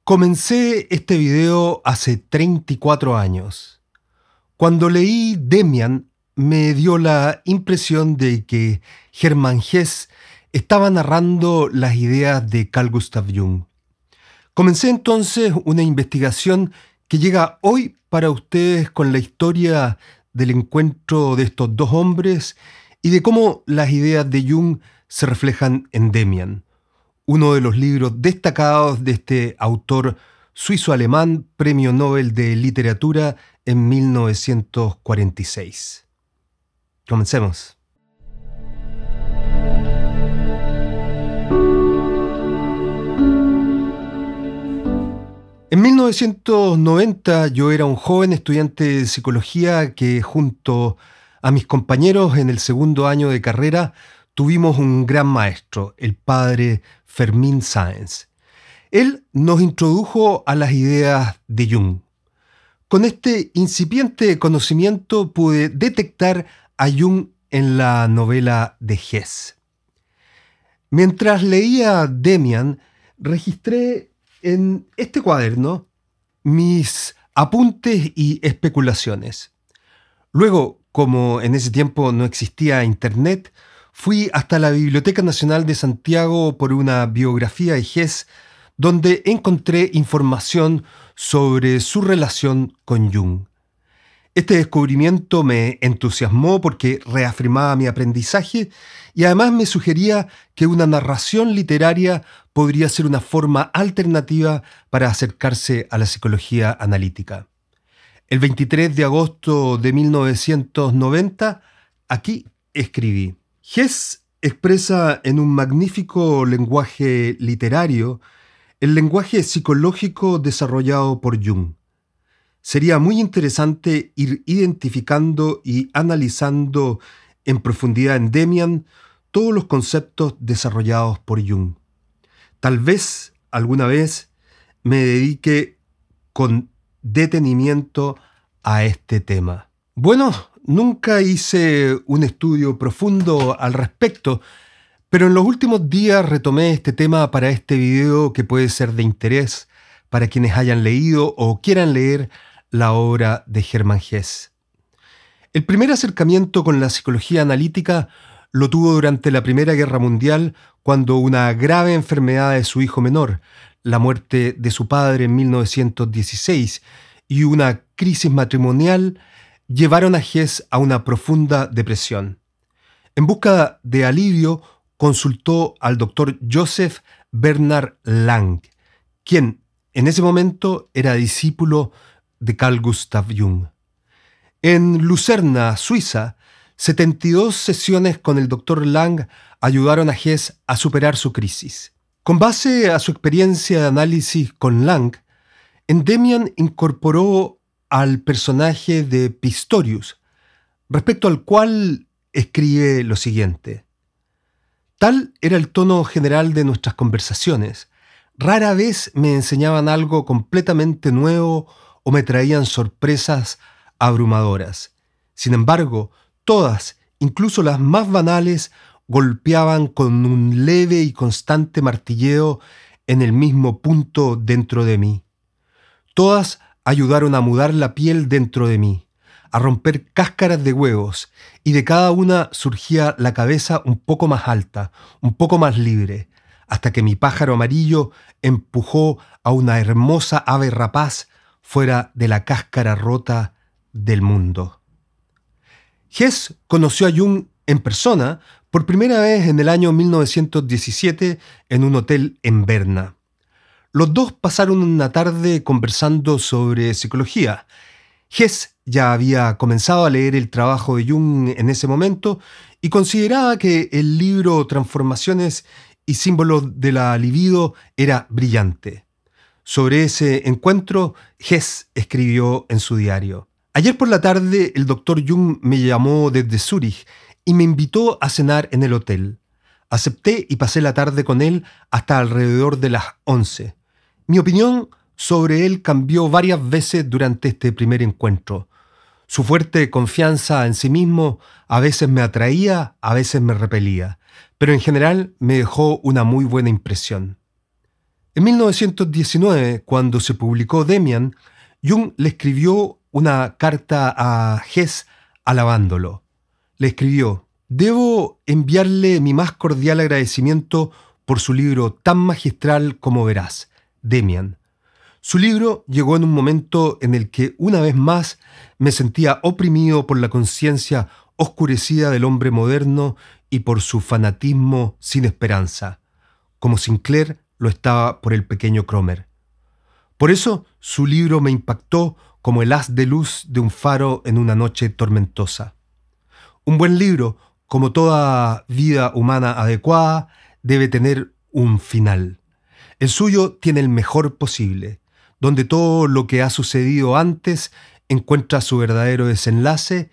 Comencé este video hace 34 años. Cuando leí Demian, me dio la impresión de que Hermann Hesse estaba narrando las ideas de Carl Gustav Jung. Comencé entonces una investigación que llega hoy para ustedes con la historia del encuentro de estos dos hombres y de cómo las ideas de Jung se reflejan en Demian, uno de los libros destacados de este autor suizo-alemán, Premio Nobel de Literatura en 1946. Comencemos. En 1990 yo era un joven estudiante de psicología que junto a mis compañeros en el segundo año de carrera tuvimos un gran maestro, el padre Fermín Sáenz. Él nos introdujo a las ideas de Jung. Con este incipiente conocimiento pude detectar a Jung en la novela de Hesse. Mientras leía Demian, registré en este cuaderno mis apuntes y especulaciones. Luego, como en ese tiempo no existía internet, fui hasta la Biblioteca Nacional de Santiago por una biografía de Hesse, donde encontré información sobre su relación con Jung. Este descubrimiento me entusiasmó porque reafirmaba mi aprendizaje y además me sugería que una narración literaria podría ser una forma alternativa para acercarse a la psicología analítica. El 23 de agosto de 1990, aquí escribí: Hesse expresa en un magnífico lenguaje literario el lenguaje psicológico desarrollado por Jung. Sería muy interesante ir identificando y analizando en profundidad en Demian todos los conceptos desarrollados por Jung. Tal vez, alguna vez, me dedique con detenimiento a este tema. Bueno, nunca hice un estudio profundo al respecto, pero en los últimos días retomé este tema para este video que puede ser de interés para quienes hayan leído o quieran leer la obra de Hermann Hesse. El primer acercamiento con la psicología analítica lo tuvo durante la Primera Guerra Mundial, cuando una grave enfermedad de su hijo menor, la muerte de su padre en 1916 y una crisis matrimonial llevaron a Hesse a una profunda depresión. En busca de alivio, consultó al doctor Joseph Bernhard Lang, quien en ese momento era discípulo de Carl Gustav Jung. En Lucerna, Suiza, 72 sesiones con el doctor Lang ayudaron a Hesse a superar su crisis. Con base a su experiencia de análisis con Lang, en Demian incorporó al personaje de Pistorius, respecto al cual escribe lo siguiente: tal era el tono general de nuestras conversaciones. Rara vez me enseñaban algo completamente nuevo o me traían sorpresas abrumadoras. Sin embargo, todas, incluso las más banales, golpeaban con un leve y constante martilleo en el mismo punto dentro de mí. Todas ayudaron a mudar la piel dentro de mí, a romper cáscaras de huevos, y de cada una surgía la cabeza un poco más alta, un poco más libre, hasta que mi pájaro amarillo empujó a una hermosa ave rapaz fuera de la cáscara rota del mundo. Hesse conoció a Jung en persona por primera vez en el año 1917 en un hotel en Berna. Los dos pasaron una tarde conversando sobre psicología. Hesse ya había comenzado a leer el trabajo de Jung en ese momento y consideraba que el libro Transformaciones y símbolos de la libido era brillante. Sobre ese encuentro, Hesse escribió en su diario: ayer por la tarde el doctor Jung me llamó desde Zúrich y me invitó a cenar en el hotel. Acepté y pasé la tarde con él hasta alrededor de las 11. Mi opinión sobre él cambió varias veces durante este primer encuentro. Su fuerte confianza en sí mismo a veces me atraía, a veces me repelía, pero en general me dejó una muy buena impresión. En 1919, cuando se publicó Demian, Jung le escribió una carta a Hess alabándolo. Le escribió: «Debo enviarle mi más cordial agradecimiento por su libro tan magistral como verás, Demian. Su libro llegó en un momento en el que, una vez más, me sentía oprimido por la conciencia oscurecida del hombre moderno y por su fanatismo sin esperanza, como Sinclair lo estaba por el pequeño Cromer. Por eso su libro me impactó como el haz de luz de un faro en una noche tormentosa. Un buen libro, como toda vida humana adecuada, debe tener un final. El suyo tiene el mejor posible, donde todo lo que ha sucedido antes encuentra su verdadero desenlace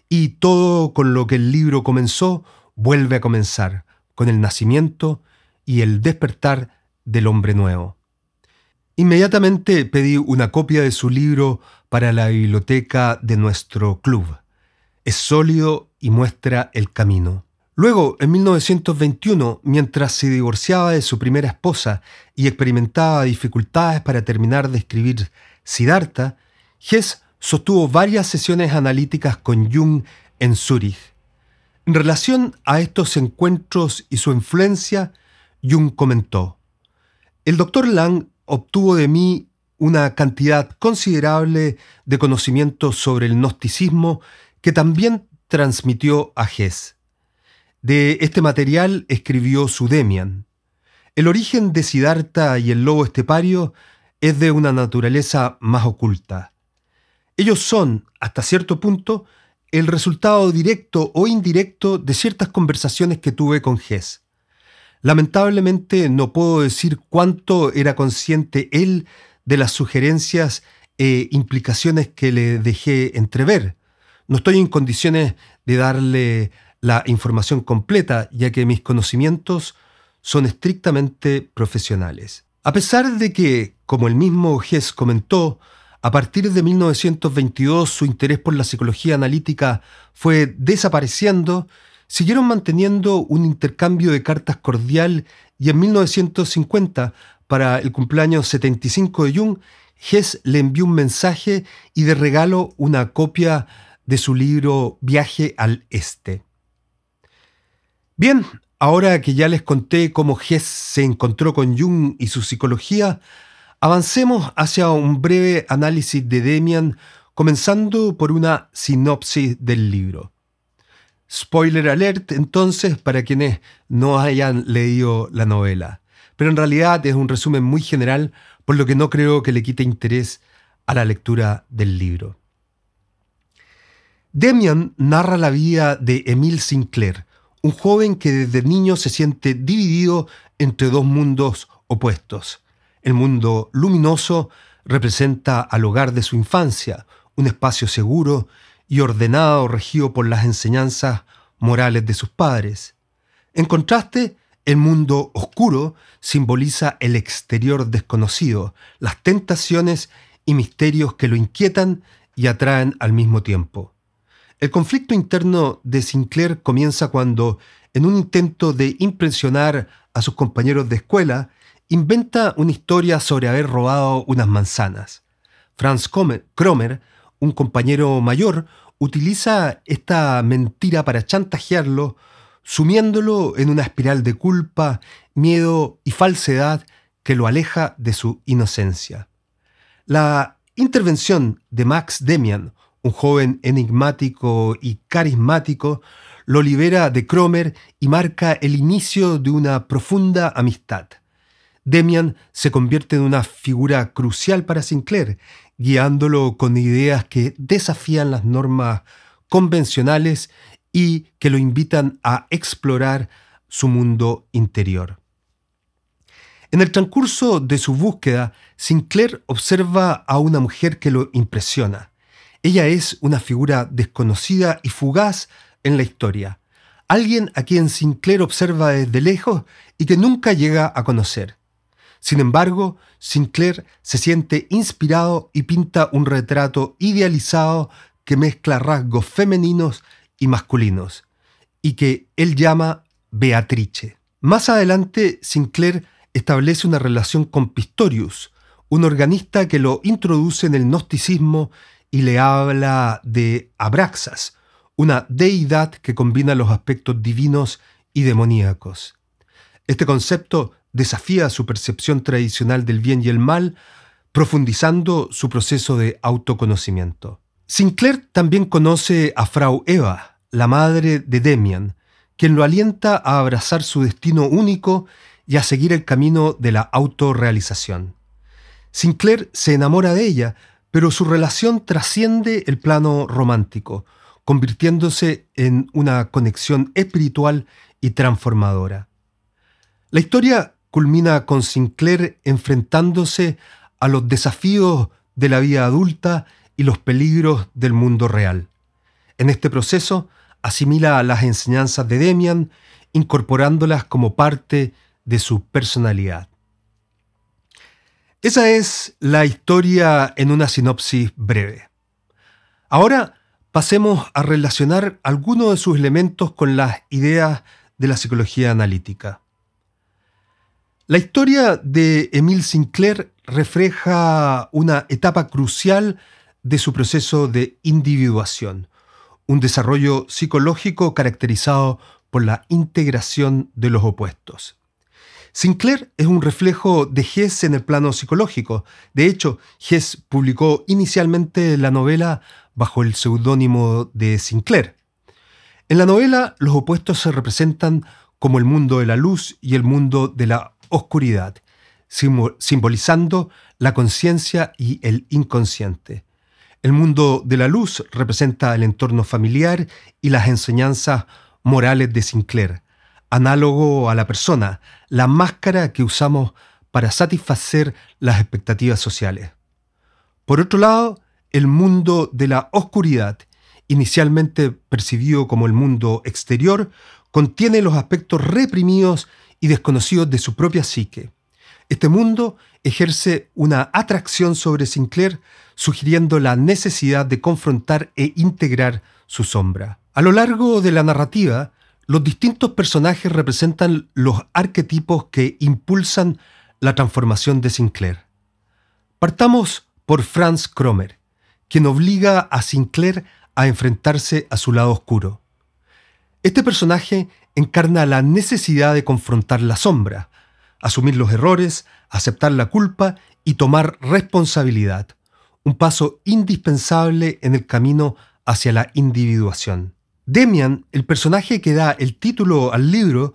y todo con lo que el libro comenzó vuelve a comenzar, con el nacimiento y el despertar del hombre nuevo». Inmediatamente pedí una copia de su libro para la biblioteca de nuestro club. Es sólido y muestra el camino. Luego, en 1921, mientras se divorciaba de su primera esposa y experimentaba dificultades para terminar de escribir Siddhartha, Hess sostuvo varias sesiones analíticas con Jung en Zúrich. En relación a estos encuentros y su influencia, Jung comentó: «El Dr. Lang obtuvo de mí una cantidad considerable de conocimientos sobre el gnosticismo que también transmitió a Hess. De este material escribió su Demian. El origen de Siddhartha y el lobo estepario es de una naturaleza más oculta. Ellos son, hasta cierto punto, el resultado directo o indirecto de ciertas conversaciones que tuve con Hess. Lamentablemente no puedo decir cuánto era consciente él de las sugerencias e implicaciones que le dejé entrever. No estoy en condiciones de darle la información completa, ya que mis conocimientos son estrictamente profesionales. A pesar de que, como el mismo Hess comentó, a partir de 1922 su interés por la psicología analítica fue desapareciendo, siguieron manteniendo un intercambio de cartas cordial y en 1950, para el cumpleaños 75 de Jung, Hess le envió un mensaje y de regalo una copia de su libro Viaje al Este. Bien, ahora que ya les conté cómo Hess se encontró con Jung y su psicología, avancemos hacia un breve análisis de Demian, comenzando por una sinopsis del libro. Spoiler alert, entonces, para quienes no hayan leído la novela. Pero en realidad es un resumen muy general, por lo que no creo que le quite interés a la lectura del libro. Demian narra la vida de Emile Sinclair, un joven que desde niño se siente dividido entre dos mundos opuestos. El mundo luminoso representa al hogar de su infancia, un espacio seguro y ordenado, regido por las enseñanzas morales de sus padres. En contraste, el mundo oscuro simboliza el exterior desconocido, las tentaciones y misterios que lo inquietan y atraen al mismo tiempo. El conflicto interno de Sinclair comienza cuando, en un intento de impresionar a sus compañeros de escuela, inventa una historia sobre haber robado unas manzanas. Franz Cromer, un compañero mayor, utiliza esta mentira para chantajearlo, sumiéndolo en una espiral de culpa, miedo y falsedad que lo aleja de su inocencia. La intervención de Max Demian, un joven enigmático y carismático, lo libera de Cromer y marca el inicio de una profunda amistad. Demian se convierte en una figura crucial para Sinclair, guiándolo con ideas que desafían las normas convencionales y que lo invitan a explorar su mundo interior. En el transcurso de su búsqueda, Sinclair observa a una mujer que lo impresiona. Ella es una figura desconocida y fugaz en la historia, alguien a quien Sinclair observa desde lejos y que nunca llega a conocer. Sin embargo, Sinclair se siente inspirado y pinta un retrato idealizado que mezcla rasgos femeninos y masculinos, y que él llama Beatrice. Más adelante, Sinclair establece una relación con Pistorius, un organista que lo introduce en el gnosticismo y le habla de Abraxas, una deidad que combina los aspectos divinos y demoníacos. Este concepto desafía su percepción tradicional del bien y el mal, profundizando su proceso de autoconocimiento. Sinclair también conoce a Frau Eva, la madre de Demian, quien lo alienta a abrazar su destino único y a seguir el camino de la autorrealización. Sinclair se enamora de ella, pero su relación trasciende el plano romántico, convirtiéndose en una conexión espiritual y transformadora. La historia culmina con Sinclair enfrentándose a los desafíos de la vida adulta y los peligros del mundo real. En este proceso, asimila las enseñanzas de Demian, incorporándolas como parte de su personalidad. Esa es la historia en una sinopsis breve. Ahora pasemos a relacionar algunos de sus elementos con las ideas de la psicología analítica. La historia de Émile Sinclair refleja una etapa crucial de su proceso de individuación, un desarrollo psicológico caracterizado por la integración de los opuestos. Sinclair es un reflejo de Hess en el plano psicológico. De hecho, Hess publicó inicialmente la novela bajo el seudónimo de Sinclair. En la novela, los opuestos se representan como el mundo de la luz y el mundo de la oscuridad, simbolizando la conciencia y el inconsciente. El mundo de la luz representa el entorno familiar y las enseñanzas morales de Sinclair, análogo a la persona, la máscara que usamos para satisfacer las expectativas sociales. Por otro lado, el mundo de la oscuridad, inicialmente percibido como el mundo exterior, contiene los aspectos reprimidos y desconocidos de su propia psique. Este mundo ejerce una atracción sobre Sinclair, sugiriendo la necesidad de confrontar e integrar su sombra. A lo largo de la narrativa, los distintos personajes representan los arquetipos que impulsan la transformación de Sinclair. Partamos por Franz Kromer, quien obliga a Sinclair a enfrentarse a su lado oscuro. Este personaje encarna la necesidad de confrontar la sombra, asumir los errores, aceptar la culpa y tomar responsabilidad, un paso indispensable en el camino hacia la individuación. Demian, el personaje que da el título al libro,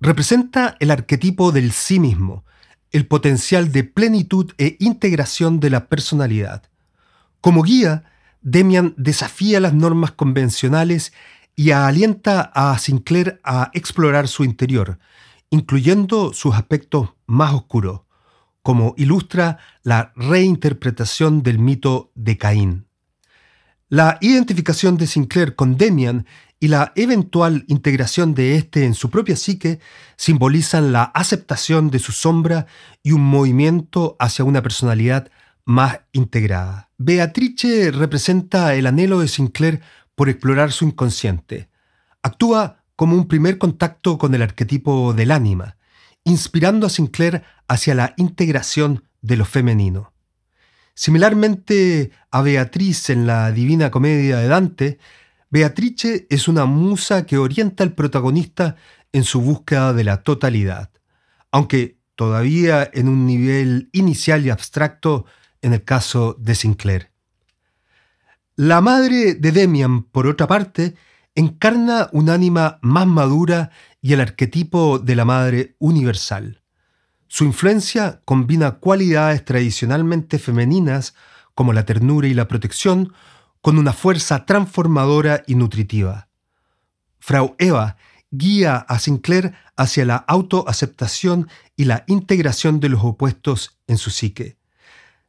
representa el arquetipo del sí mismo, el potencial de plenitud e integración de la personalidad. Como guía, Demian desafía las normas convencionales y alienta a Sinclair a explorar su interior, incluyendo sus aspectos más oscuros, como ilustra la reinterpretación del mito de Caín. La identificación de Sinclair con Demian y la eventual integración de éste en su propia psique simbolizan la aceptación de su sombra y un movimiento hacia una personalidad más integrada. Beatrice representa el anhelo de Sinclair por explorar su inconsciente. Actúa como un primer contacto con el arquetipo del ánima, inspirando a Sinclair hacia la integración de lo femenino. Similarmente a Beatriz en la Divina Comedia de Dante, Beatrice es una musa que orienta al protagonista en su búsqueda de la totalidad, aunque todavía en un nivel inicial y abstracto en el caso de Sinclair. La madre de Demian, por otra parte, encarna un ánima más madura y el arquetipo de la madre universal. Su influencia combina cualidades tradicionalmente femeninas, como la ternura y la protección, con una fuerza transformadora y nutritiva. Frau Eva guía a Sinclair hacia la autoaceptación y la integración de los opuestos en su psique,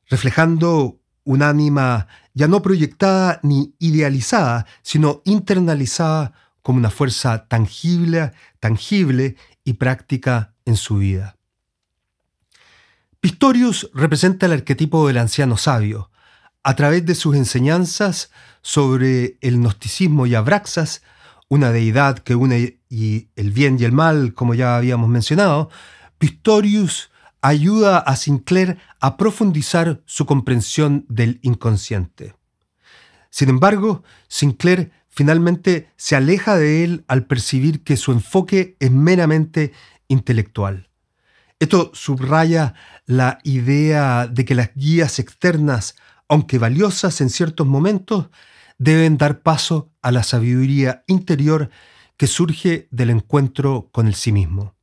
reflejando un ánima ya no proyectada ni idealizada, sino internalizada como una fuerza tangible y práctica en su vida. Pistorius representa el arquetipo del anciano sabio. A través de sus enseñanzas sobre el gnosticismo y Abraxas, una deidad que une el bien y el mal, como ya habíamos mencionado, Pistorius ayuda a Sinclair a profundizar su comprensión del inconsciente. Sin embargo, Sinclair finalmente se aleja de él al percibir que su enfoque es meramente intelectual. Esto subraya la idea de que las guías externas, aunque valiosas en ciertos momentos, deben dar paso a la sabiduría interior que surge del encuentro con el sí mismo.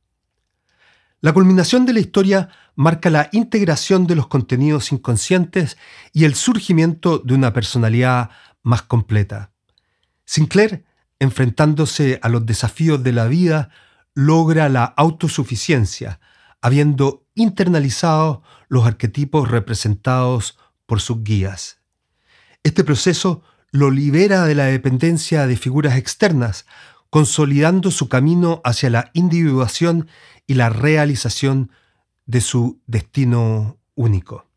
La culminación de la historia marca la integración de los contenidos inconscientes y el surgimiento de una personalidad más completa. Sinclair, enfrentándose a los desafíos de la vida, logra la autosuficiencia, habiendo internalizado los arquetipos representados por sus guías. Este proceso lo libera de la dependencia de figuras externas, consolidando su camino hacia la individuación y la realización de su destino único.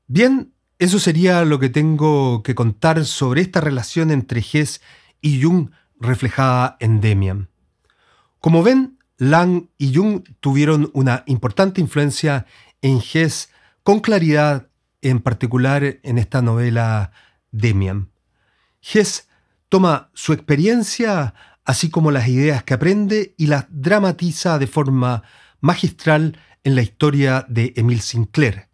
Bien, eso sería lo que tengo que contar sobre esta relación entre Hess y Jung reflejada en Demian. Como ven, Lang y Jung tuvieron una importante influencia en Hess con claridad, en particular en esta novela Demian. Hess toma su experiencia, así como las ideas que aprende, y las dramatiza de forma magistral en la historia de Emile Sinclair,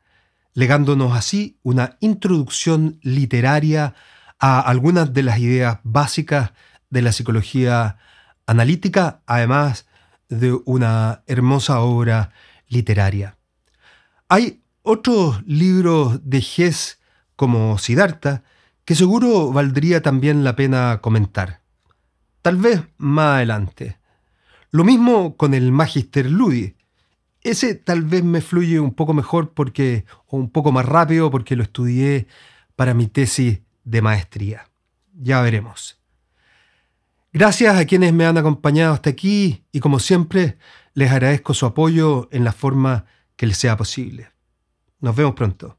legándonos así una introducción literaria a algunas de las ideas básicas de la psicología analítica, además de una hermosa obra literaria. Hay otros libros de Hess, como Siddhartha, que seguro valdría también la pena comentar. Tal vez más adelante. Lo mismo con el Magister Ludi. Ese tal vez me fluye un poco mejor o un poco más rápido porque lo estudié para mi tesis de maestría. Ya veremos. Gracias a quienes me han acompañado hasta aquí y como siempre les agradezco su apoyo en la forma que les sea posible. Nos vemos pronto.